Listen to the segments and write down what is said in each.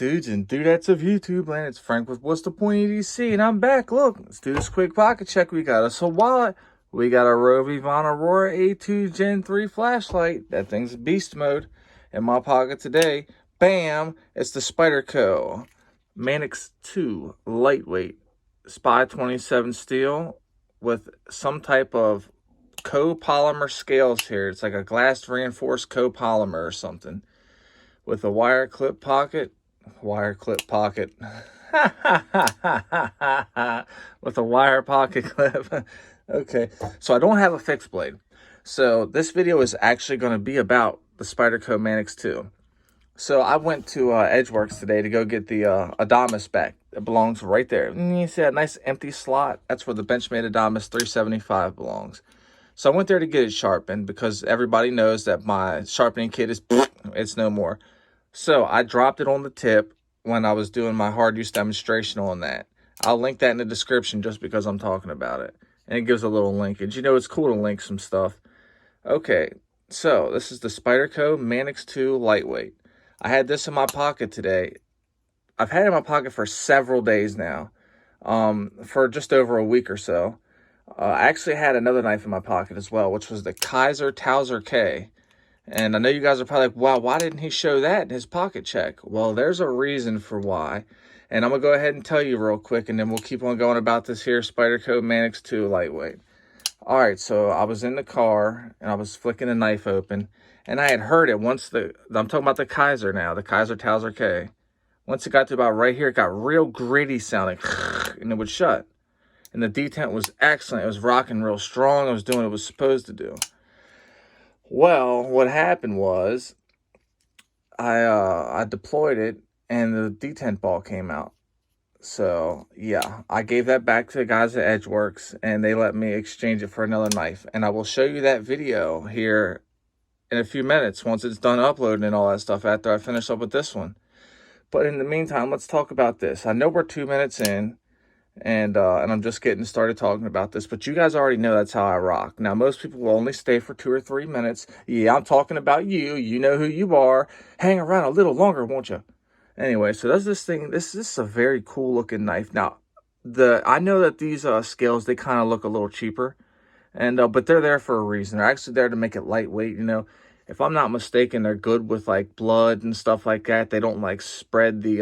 dudes and dudettes of YouTube land? It's Frank with What's the Point EDC, and I'm back. Look, let's do this quick pocket check. We got us a wallet. We got a Rove Von Aurora A2 Gen 3 flashlight. That thing's beast mode. In my pocket today, bam, it's the Spyderco Manix 2 lightweight Spy 27 steel with some type of copolymer scales here. It's like a glass reinforced copolymer or something. With a wire clip pocket, with a wire pocket clip. Okay, so I don't have a fixed blade. So this video is actually going to be about the Spyderco Manix 2. So I went to Edgeworks today to go get the Adamas back. It belongs right there. And you see that nice empty slot? That's where the Benchmade Adamas 375 belongs. So I went there to get it sharpened because everybody knows that my sharpening kit is it's no more. So I dropped it on the tip when I was doing my hard use demonstration on that. I'll link that in the description just because I'm talking about it. And it gives a little linkage. You know, it's cool to link some stuff. Okay, so this is the Spyderco Manix 2 lightweight. I had this in my pocket today. I've had it in my pocket for several days now, for just over a week or so. I actually had another knife in my pocket as well, which was the Kaiser Towser K. And I know you guys are probably like, wow, why didn't he show that in his pocket check? Well, there's a reason for why. And I'm going to go ahead and tell you real quick, and then we'll keep on going about this here Spyderco Manix 2 lightweight. All right, so I was in the car, and I was flicking the knife open, and I had heard it once I'm talking about the Kaiser now, the Kaiser Towser K. Once it got to about right here, it got real gritty sounding, and it would shut. And the detent was excellent. It was rocking real strong. It was doing what it was supposed to do. Well, what happened was I deployed it and the detent ball came out. So, yeah, I gave that back to the guys at Edgeworks and they let me exchange it for another knife. And I will show you that video here in a few minutes once it's done uploading and all that stuff after I finish up with this one. But in the meantime, let's talk about this. I know we're 2 minutes in. And I'm just getting started talking about this, but you guys already know that's how I rock. Now, most people will only stay for 2 or 3 minutes. Yeah, I'm talking about you. You know who you are. Hang around a little longer, won't you? Anyway, so that's this thing. This is a very cool looking knife. Now, I know that these scales, they kind of look a little cheaper, and but they're there for a reason. They're actually there to make it lightweight. You know, if I'm not mistaken, they're good with like blood and stuff like that. They don't like spread the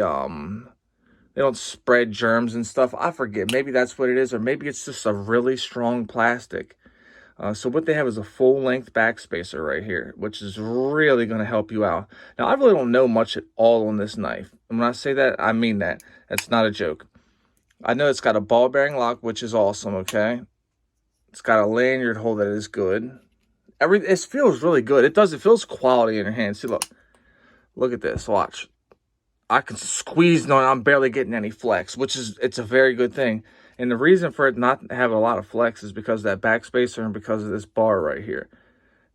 They don't spread germs and stuff. I forget. Maybe that's what it is, or maybe it's just a really strong plastic. So what they have is a full-length backspacer right here, which is really going to help you out. Now, I really don't know much at all on this knife. And when I say that, I mean that. That's not a joke. I know it's got a ball bearing lock, which is awesome, okay? It's got a lanyard hole that is good. It feels really good. It does. It feels quality in your hand. See, look. Look at this. Watch. I can squeeze on it. I'm barely getting any flex, it's a very good thing. And the reason for it not to have a lot of flex is because of that backspacer and because of this bar right here.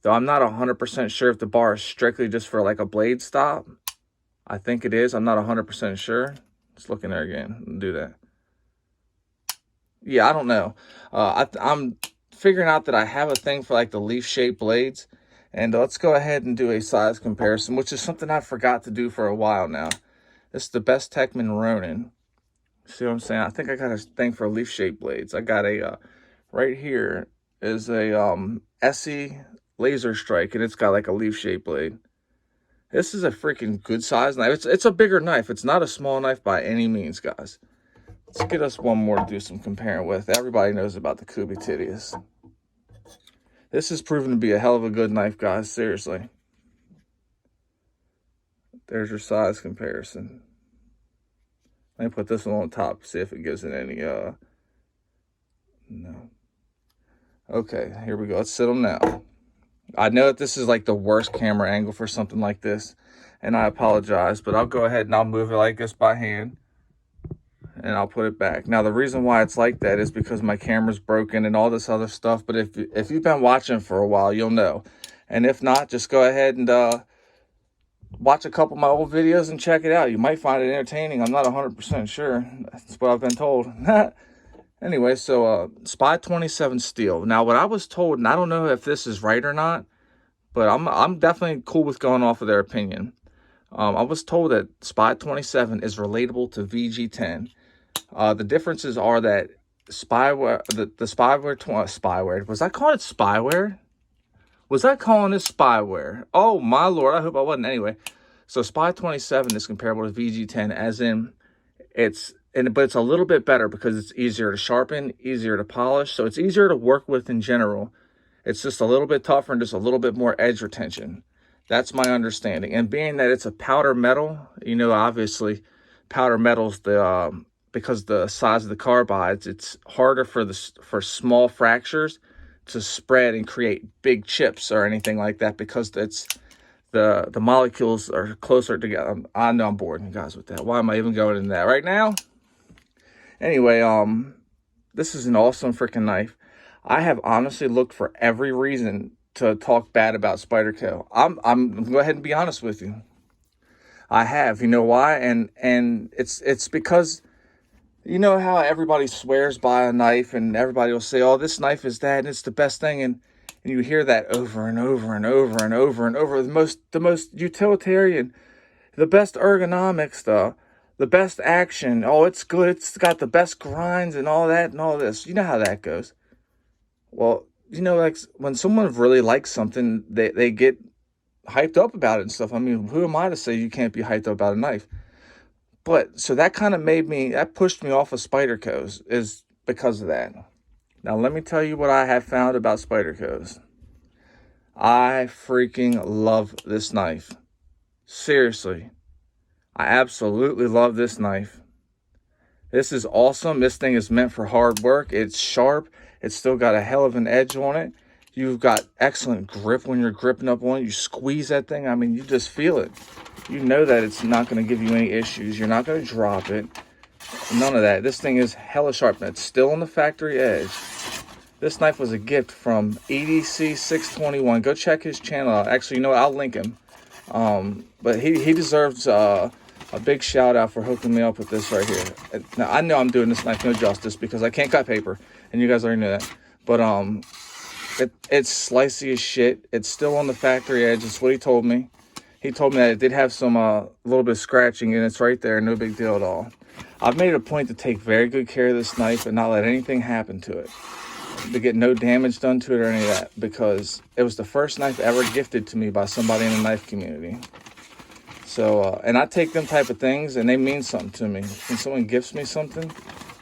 Though I'm not 100% sure if the bar is strictly just for like a blade stop. I think it is. I'm not 100% sure. Let's look in there again and do that. Yeah, I don't know. I'm figuring out that I have a thing for like the leaf-shaped blades. And let's go ahead and do a size comparison, which is something I forgot to do for a while now. This is the Best Techman Ronin. See what I'm saying? I think I got a thing for leaf-shaped blades. I got a, right here is a SE Laser Strike, and it's got like a leaf-shaped blade. This is a freaking good size knife. It's a bigger knife. It's not a small knife by any means, guys. Let's get us one more to do some comparing with. Everybody knows about the Kubi Titius. This has proven to be a hell of a good knife, guys. Seriously. There's your size comparison. Let me put this one on top, see if it gives it any, no. Okay, here we go. Let's sit them now. I know that this is like the worst camera angle for something like this, and I apologize, but I'll go ahead and I'll move it like this by hand, and I'll put it back. Now, the reason why it's like that is because my camera's broken and all this other stuff, but if you've been watching for a while, you'll know. And if not, just go ahead and, watch a couple of my old videos and check it out. You might find it entertaining. I'm not 100% sure. That's what I've been told. Anyway, so Spy 27 steel. Now, what I was told, and I don't know if this is right or not, but I'm definitely cool with going off of their opinion. I was told that Spy 27 is relatable to VG10. The differences are that spyware, the spyware, was I calling it spyware? Was I calling it spyware? Oh my lord, I hope I wasn't. Anyway, so Spy 27 is comparable to VG10, as in but it's a little bit better because it's easier to sharpen, easier to polish, so it's easier to work with in general. It's just a little bit tougher and just a little bit more edge retention. That's my understanding. And being that it's a powder metal, you know, obviously powder metals, because the size of the carbides, it's harder for small fractures to spread and create big chips or anything like that, because it's the molecules are closer together. I know I'm boring you guys with that. Why am I even going into that right now? Anyway, this is an awesome freaking knife. I have honestly looked for every reason to talk bad about Spyderco. I'm gonna go ahead and be honest with you. I have. You know why? And it's because, you know how everybody swears by a knife and everybody will say, oh, this knife is that and it's the best thing, and you hear that over and over and over and over and over. The most utilitarian, the best ergonomics, the best action. Oh, it's good. It's got the best grinds and all that and all this. You know how that goes. Well, you know, like when someone really likes something, they get hyped up about it and stuff. I mean, who am I to say you can't be hyped up about a knife? But so that kind of pushed me off of Spyderco's, is because of that. Now, let me tell you what I have found about Spyderco's. I freaking love this knife. Seriously. I absolutely love this knife. This is awesome. This thing is meant for hard work. It's sharp. It's still got a hell of an edge on it. You've got excellent grip when you're gripping up on it. You squeeze that thing. I mean, you just feel it. You know that it's not going to give you any issues. You're not going to drop it. None of that. This thing is hella sharp. It's still on the factory edge. This knife was a gift from EDC621. Go check his channel out. Actually, you know what? I'll link him. But he deserves a big shout out for hooking me up with this right here. Now, I know I'm doing this knife no justice because I can't cut paper, and you guys already know that. But it's slicey as shit. It's still on the factory edge. That's what he told me. He told me that it did have some little bit of scratching, and it's right there. No big deal at all. I've made it a point to take very good care of this knife and not let anything happen to it, to get no damage done to it or any of that, because it was the first knife ever gifted to me by somebody in the knife community. So, and I take them type of things and they mean something to me. When someone gifts me something,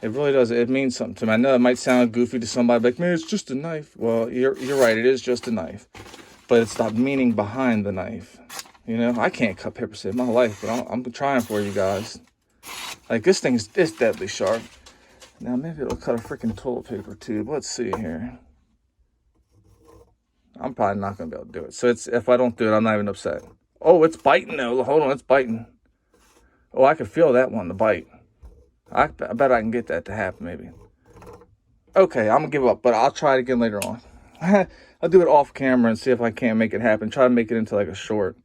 it really does. It means something to me. I know it might sound goofy to somebody, like, man, it's just a knife. Well, you're right. It is just a knife, but it's the meaning behind the knife. You know, I can't cut paper to save my life, but I'm trying for you guys. Like, this thing's this deadly sharp. Now, maybe it'll cut a freaking toilet paper tube. Let's see here. I'm probably not going to be able to do it. So if I don't do it, I'm not even upset. Oh, it's biting though. Hold on, it's biting. Oh, I can feel that one, the bite. I bet I can get that to happen, maybe. Okay, I'm going to give up, but I'll try it again later on. I'll do it off camera and see if I can't make it happen. Try to make it into like a short.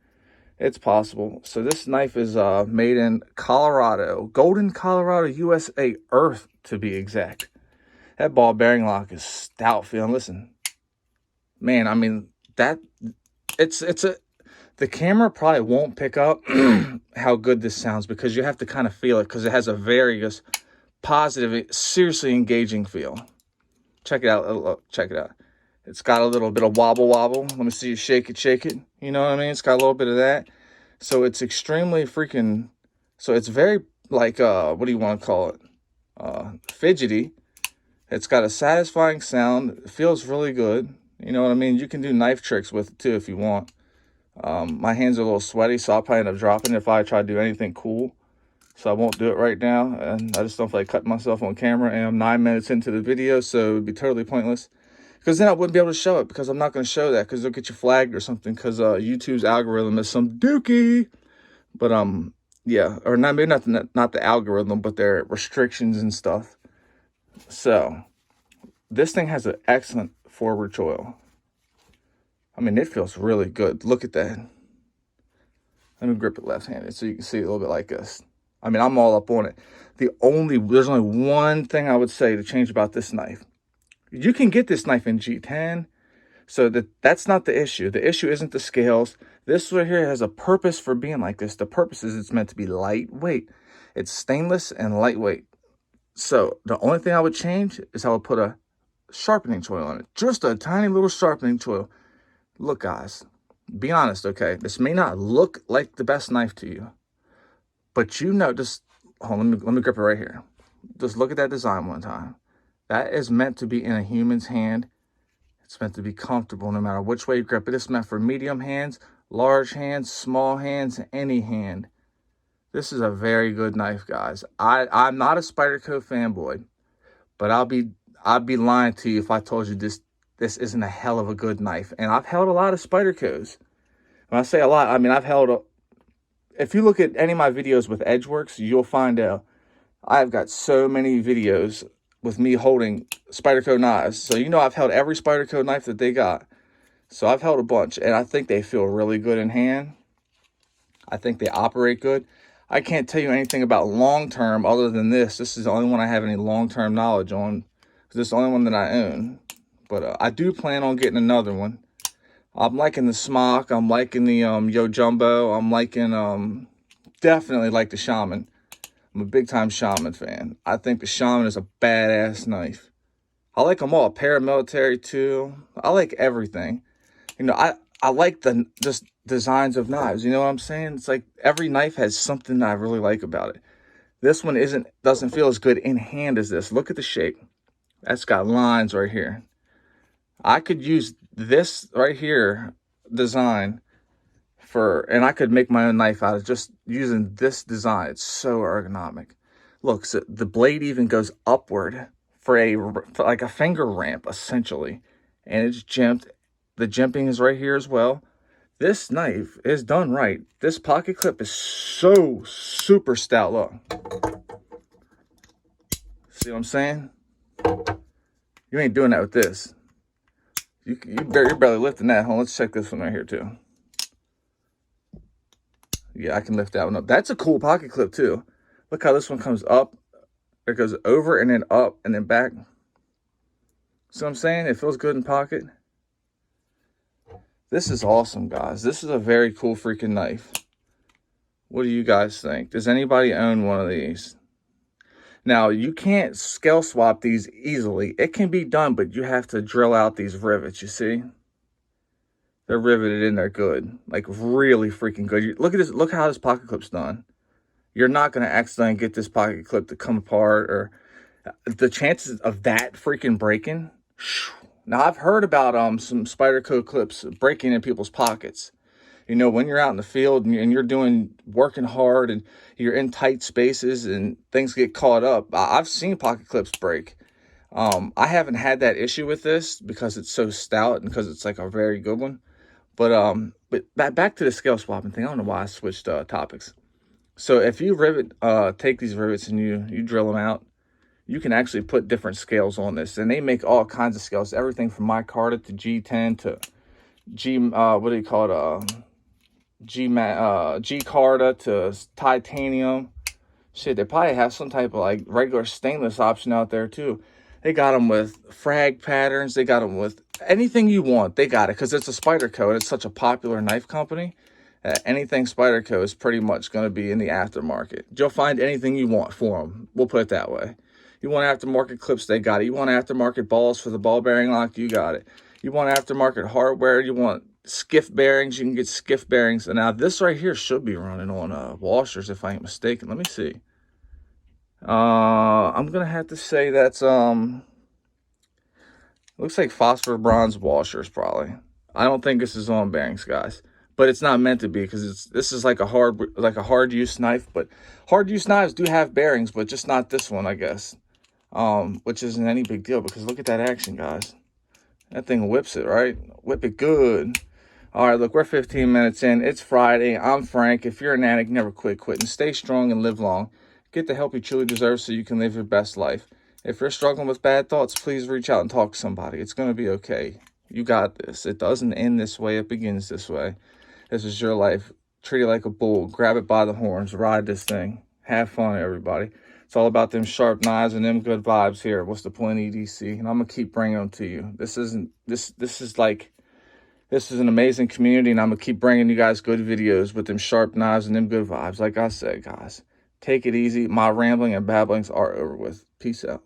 It's possible. So this knife is made in Colorado. Golden, Colorado, USA, Earth to be exact. That ball bearing lock is stout feeling. Listen. Man, I mean, the camera probably won't pick up how good this sounds, because you have to kind of feel it, because it has a very just positive, seriously engaging feel. Check it out. Look, check it out. It's got a little bit of wobble. Let me see you shake it. You know what I mean? It's got a little bit of that. So it's extremely freaking, so it's very like, what do you want to call it? Fidgety. It's got a satisfying sound. It feels really good. You know what I mean? You can do knife tricks with it too if you want. My hands are a little sweaty, so I'll probably end up dropping it if I try to do anything cool. So I won't do it right now. And I just don't feel like cutting myself on camera. And I'm 9 minutes into the video, so it would be totally pointless. Because then I wouldn't be able to show it, because I'm not going to show that, because they'll get you flagged or something, because YouTube's algorithm is some dookie. But, yeah, or not, maybe not the algorithm, but their restrictions and stuff. So, this thing has an excellent forward choil. I mean, it feels really good. Look at that. Let me grip it left-handed so you can see it a little bit like this. I mean, I'm all up on it. There's only one thing I would say to change about this knife. You can get this knife in G10, So that's not the issue. The issue isn't the scales. This right here has a purpose for being like this. The purpose is it's meant to be lightweight. It's stainless and lightweight. So the only thing I would change is I would put a sharpening choil on it. Just a tiny little sharpening choil. Look, guys, be honest, okay? This may not look like the best knife to you, but you know, just hold on, let me grip it right here. Just look at that design one time. That is meant to be in a human's hand. It's meant to be comfortable no matter which way you grip it. It's meant for medium hands, large hands, small hands, any hand. This is a very good knife, guys. I'm not a Spyderco fanboy, but I'd be lying to you if I told you this isn't a hell of a good knife. And I've held a lot of Spydercos. When I say a lot, I mean I've held if you look at any of my videos with Edgeworks, you'll find out I've got so many videos with me holding Spyderco knives. So you know I've held every Spyderco knife that they got. So I've held a bunch, and I think they feel really good in hand. I think they operate good. I can't tell you anything about long-term other than this. This is the only one I have any long-term knowledge on, because this is the only one that I own. But I do plan on getting another one. I'm liking the Smock. I'm liking the Yo Jumbo. I'm liking, definitely like the Shaman. I'm a big-time Shaman fan. I think the Shaman is a badass knife. I like them all. Paramilitary, too. I like everything. You know, I like the just designs of knives. You know what I'm saying? It's like every knife has something that I really like about it. This one doesn't feel as good in hand as this. Look at the shape. That's got lines right here. I could use this right here design and I could make my own knife out of just using this design. It's so ergonomic. Look, so the blade even goes upward for like a finger ramp, essentially. And it's jimped. The jimping is right here as well. This knife is done right. This pocket clip is so super stout. Look. See what I'm saying? You ain't doing that with this. You're barely lifting that. Hold on, let's check this one right here too. Yeah, I can lift that one up. That's a cool pocket clip too. Look how this one comes up. It goes over and then up and then back. See what I'm saying? It feels good in pocket. This is awesome, guys. This is a very cool freaking knife. What do you guys think? Does anybody own one of these? Now, you can't scale swap these easily. It can be done, but you have to drill out these rivets, you see? They're riveted in there good. Like, really freaking good. Look at this. Look how this pocket clip's done. You're not going to accidentally get this pocket clip to come apart, or the chances of that freaking breaking. Now, I've heard about some Spyderco clips breaking in people's pockets. You know, when you're out in the field and you're working hard and you're in tight spaces and things get caught up. I've seen pocket clips break. I haven't had that issue with this because it's so stout and because it's like a very good one. But back to the scale swapping thing. I don't know why I switched topics. So if you take these rivets and you drill them out, you can actually put different scales on this, and they make all kinds of scales. Everything from micarta to G10 to what do you call it? G-Carta to titanium. Shit, they probably have some type of like regular stainless option out there too. They got them with frag patterns. They got them with anything you want. They got it because it's a Spyderco and it's such a popular knife company. Anything Spyderco is pretty much going to be in the aftermarket. You'll find anything you want for them. We'll put it that way. You want aftermarket clips, they got it. You want aftermarket balls for the ball bearing lock, you got it. You want aftermarket hardware, you want skiff bearings, you can get skiff bearings. And now this right here should be running on washers if I ain't mistaken. Let me see. I'm gonna have to say that's looks like phosphor bronze washers probably. I don't think this is on bearings, guys, but it's not meant to be because this is like a hard use knife. But hard use knives do have bearings, but just not this one, I guess. Which isn't any big deal because look at that action, guys. That thing whips it, right? Whip it good. All right, look, we're 15 minutes in. It's Friday. I'm Frank. If you're an addict, never quit quitting. Stay strong and live long. Get the help you truly deserve so you can live your best life. If you're struggling with bad thoughts, please reach out and talk to somebody. It's going to be okay. You got this. It doesn't end this way. It begins this way. This is your life. Treat it like a bull. Grab it by the horns. Ride this thing. Have fun, everybody. It's all about them sharp knives and them good vibes here. What's the point, EDC? And I'm going to keep bringing them to you. This is like This is an amazing community, and I'm going to keep bringing you guys good videos with them sharp knives and them good vibes. Like I said, guys, take it easy. My rambling and babblings are over with. Peace out.